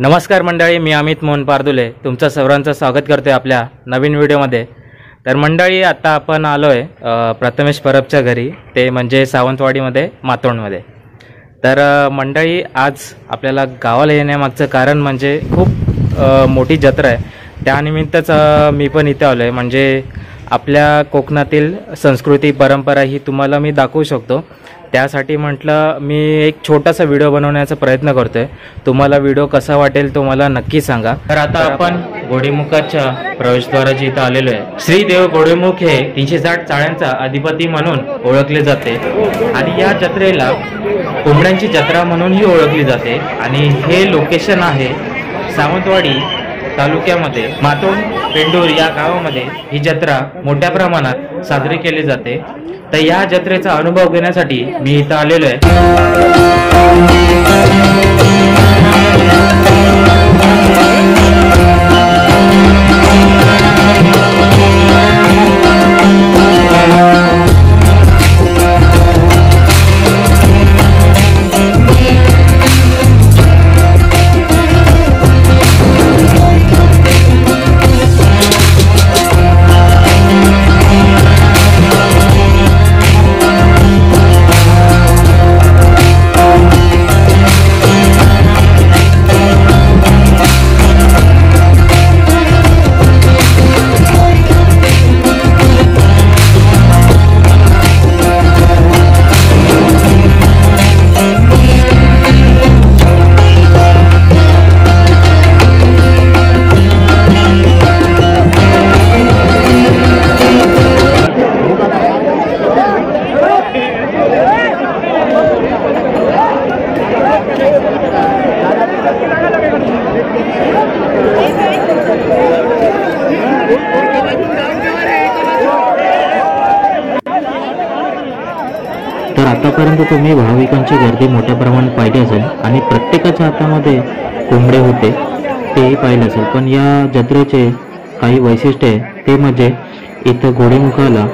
नमस्कार मंडळी, मी अमित मोहन पारदुले तुमचं सर्वांचं स्वागत करते आपल्या नवीन व्हिडिओमध्ये। तर मंडळी, आता आपण आलोय प्रथमेश परबच्या घरी, ते म्हणजे सावंतवाडीमध्ये मातोंडमध्ये। तर मंडळी, आज आपल्याला गावाला येण्यामागचं कारण म्हणजे खूप मोठी जत्रा आहे, त्यानिमित्तच मी पण इथे आलोय। म्हणजे आपल्या कोकणातील संस्कृती परंपरा ही तुम्हाला मी दाखवू शकतो, त्यासाठी म्हटलं मी एक छोटासा व्हिडिओ बनवण्याचा प्रयत्न करतोय। तुम्हाला व्हिडिओ कसा वाटेल तो मला नक्की सांगा। तर आता आपण घोडेमुखाच्या प्रवेशद्वाराच्या इथं आलेलो आहे। श्री देव घोडेमुख हे 360 चाळ्यांचा अधिपती म्हणून ओळखले जाते आणि या जत्रेला कोंबड्यांची जत्रा म्हणूनही ओळखली जाते। आणि हे लोकेशन आहे सावंतवाडी तालुक्यामध्ये मातोंड पेंडूर या गावामध्ये ही जत्रा मोठ्या प्रमाणात साजरी केली जाते। तर या जत्रेचा अनुभव घेण्यासाठी मी इथं आलेलो आहे। तर आतापर्यंत तुम्ही भाविकांची गर्दी मोठ्या प्रमाणात पाहिली असेल आणि प्रत्येकाच्या हातामध्ये कोंबडे होते तेही पाहिलं असेल। पण या जत्रेचे काही वैशिष्ट्य आहे, ते म्हणजे इथं घोडेमुखाला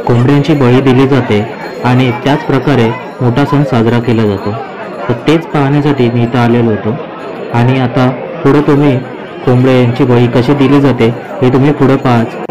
कोंबड्यांची बळी दिली जाते आणि त्याच प्रकारे मोठा सण साजरा केला जातो। तर तेच पाहण्यासाठी मी इथं आलेलो होतो आणि आता पुढे तुम्ही कोंबड्यांची बळी कशी दिली जाते हे तुम्ही पुढे पाहाच।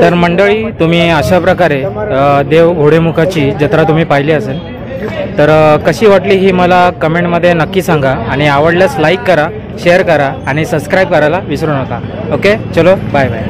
तर मंडळी, तुम्ही अशा प्रकारे देव घोडेमुखाची जत्रा तुम्ही पाहिली असेल. तर कशी वाटली ही मला कमेंटमध्ये नक्की सांगा आणि आवडल्यास लाईक करा, शेअर करा आणि सबस्क्राईब करायला विसरू नका. ओके, चलो बाय बाय.